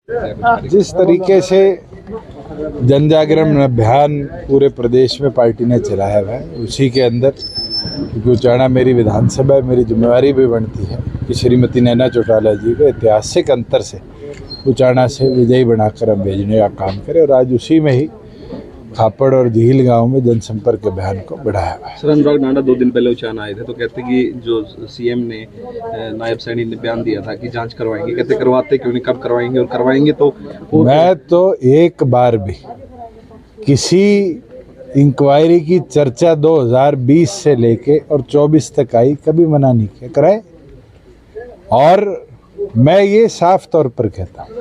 जिस तरीके से जन जागरण अभियान पूरे प्रदेश में पार्टी ने चलाया हुआ है, उसी के अंदर क्योंकि उचाना मेरी विधानसभा है, मेरी जिम्मेवारी भी बनती है कि श्रीमती नैना चौटाला जी को ऐतिहासिक अंतर से उचाना से विजयी बनाकर हम भेजने का काम करें। और आज उसी में ही खापड़ और झील गांव में जनसंपर्क अभियान को बढ़ाया हुआ है। सर, अनुराग नाडा 2 दिन पहले उचाना आए थे तो कहते कि जो सीएम ने नायब सैनी ने बयान दिया था कि जांच करवाएंगे, कहते करवाते क्यों नहीं, कब करवाएंगे और करवाएंगे तो मैं तो एक बार भी किसी इंक्वायरी की चर्चा 2020 से लेके और 24 तक आई, कभी मना नहीं किया, कराए। और मैं ये साफ तौर पर कहता हूँ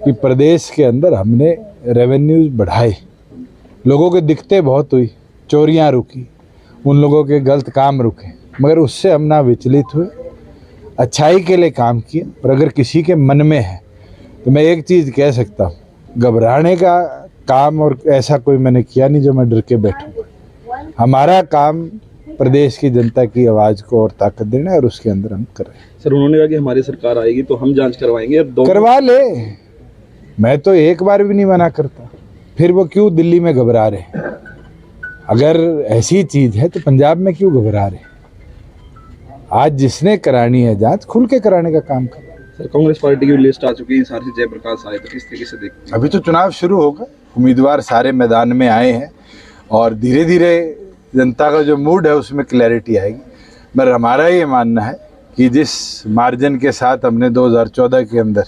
कि प्रदेश के अंदर हमने रेवेन्यूज बढ़ाए, लोगों के दिक्कतें बहुत हुई, चोरियां रुकी, उन लोगों के गलत काम रुके, मगर उससे हम ना विचलित हुए, अच्छाई के लिए काम किया। और अगर किसी के मन में है तो मैं एक चीज़ कह सकता हूँ, घबराने का काम और ऐसा कोई मैंने किया नहीं जो मैं डर के बैठूँगा। हमारा काम प्रदेश की जनता की आवाज़ को और ताकत देना है और उसके अंदर हम कर रहे हैं। सर, उन्होंने कहा कि हमारी सरकार आएगी तो हम जांच करवाएंगे। करवा ले, मैं तो एक बार भी नहीं मना करता, फिर वो क्यों दिल्ली में घबरा रहे हैं? अगर ऐसी चीज है तो पंजाब में क्यों घबरा रहे हैं? आज जिसने करानी है जांच, खुल के कराने का काम कर। सर, कांग्रेस पार्टी की लिस्ट आ चुकी है, सारसी जयप्रकाश आए तो किस तरीके से देखते हैं? अभी तो चुनाव शुरू होगा, उम्मीदवार सारे मैदान में आए हैं और धीरे धीरे जनता का जो मूड है उसमें क्लैरिटी आएगी। मगर हमारा ये मानना है कि जिस मार्जिन के साथ हमने 2014 के अंदर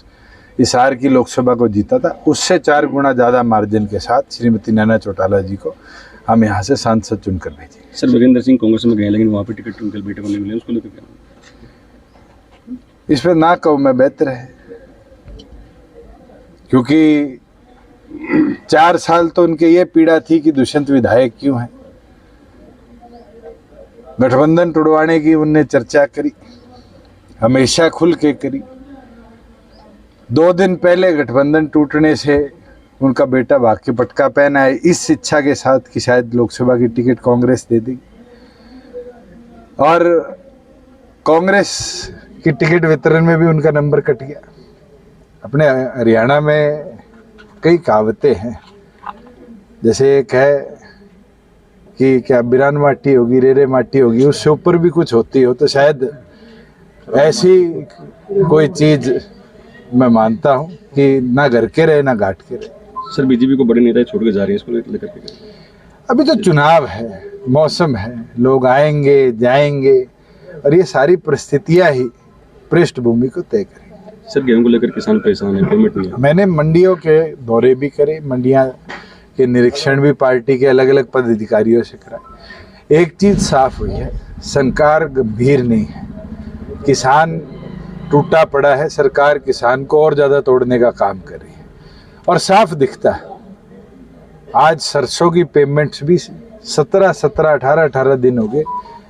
हिसार की लोकसभा को जीता था, उससे 4 गुना ज़्यादा मार्जिन के साथ श्रीमती नैना चौटाला जी को हम यहाँ से सांसद चुनकर भेजेंगे। सर, विजेंद्र सिंह कांग्रेस में गए लेकिन वहाँ पे टिकट उनके बेटे को नहीं मिले, उसको लेकर क्या? इस पर ना कहूँ मैं बेहतर है, क्योंकि 4 साल तो उनके ये पीड़ा थी कि दुष्यंत विधायक क्यों है। गठबंधन टुड़वाने की उनने चर्चा करी, हमेशा खुल के करी। 2 दिन पहले गठबंधन टूटने से उनका बेटा भाग के पटका पहना है, इस इच्छा के साथ कि शायद लोकसभा की टिकट कांग्रेस दे देगी। और कांग्रेस की टिकट वितरण में भी उनका नंबर कट गया। अपने हरियाणा में कई कहावतें हैं, जैसे एक है कि क्या बिरान माटी होगी, रेरे माटी होगी, उससे ऊपर भी कुछ होती हो, तो शायद ऐसी कोई चीज मैं मानता हूं कि ना घर के रहे ना घाट के रहे। सर, बीजेपी को बड़े नेता छोड़ के जा रही है, इसको लेकर के? अभी तो चुनाव है, मौसम है, लोग आएंगे जाएंगे और ये सारी परिस्थितियां ही पृष्ठभूमि को तय करेंगी। सर, गेहूं को लेकर किसान परेशान है, पेमेंट नहीं है। मैंने मंडियों के दौरे भी करे, मंडियां के निरीक्षण भी पार्टी के अलग अलग पदाधिकारियों से कराए। एक चीज साफ हुई है, सरकार गंभीर नहीं है, किसान टूटा पड़ा है, सरकार किसान को और ज्यादा तोड़ने का काम कर रही है। और साफ दिखता है, आज सरसों की पेमेंट्स भी 18 दिन हो गए,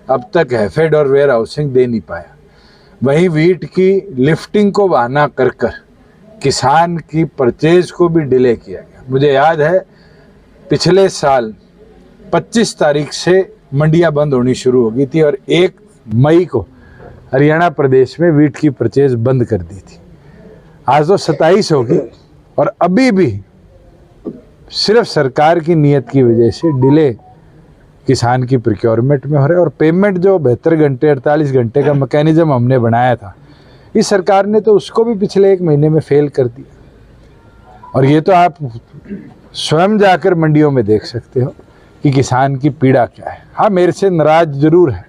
अब तक हैफेड और वेयर हाउसिंग दे नहीं पाया। वहीं वीट की लिफ्टिंग को बहाना कर किसान की परचेज को भी डिले किया गया। मुझे याद है पिछले साल 25 तारीख से मंडियां बंद होनी शुरू हो गई थी और 1 मई को हरियाणा प्रदेश में वीट की परचेज बंद कर दी थी। आज तो 27 होगी और अभी भी सिर्फ सरकार की नीयत की वजह से डिले किसान की प्रोक्योरमेंट में हो रहे। और पेमेंट जो 72 घंटे 48 घंटे का मैकेनिज्म हमने बनाया था, इस सरकार ने तो उसको भी पिछले 1 महीने में फेल कर दिया। और ये तो आप स्वयं जाकर मंडियों में देख सकते हो कि किसान की पीड़ा क्या है। हाँ, मेरे से नाराज जरूर है,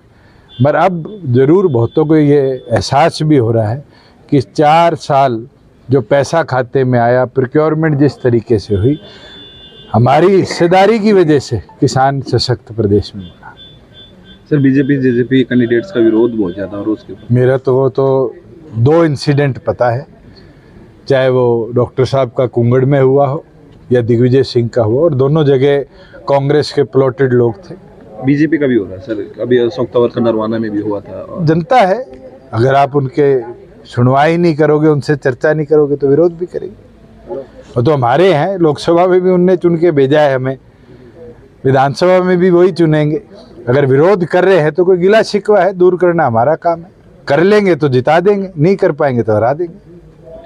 मगर अब जरूर बहुतों को ये एहसास भी हो रहा है कि 4 साल जो पैसा खाते में आया, प्रोक्योरमेंट जिस तरीके से हुई, हमारी हिस्सेदारी की वजह से किसान सशक्त प्रदेश में बना। सर, बीजेपी जेजेपी कैंडिडेट्स का विरोध बहुत ज़्यादा और उसके मेरा तो वो तो 2 इंसिडेंट पता है, चाहे वो डॉक्टर साहब का कुंगड़ में हुआ हो या दिग्विजय सिंह का हुआ, और दोनों जगह कांग्रेस के प्लॉटेड लोग थे। बीजेपी का भी हो रहा है सर, अभी अशोक तंवर का नरवाना में भी हुआ था। जनता है, अगर आप उनके सुनवाई नहीं करोगे, उनसे चर्चा नहीं करोगे तो विरोध भी करेंगे। वो तो हमारे हैं, लोकसभा में भी उनने चुन के भेजा है हमें, विधानसभा में भी वही चुनेंगे। अगर विरोध कर रहे हैं तो कोई गिला शिकवा है, दूर करना हमारा काम है। कर लेंगे तो जिता देंगे, नहीं कर पाएंगे तो हरा देंगे।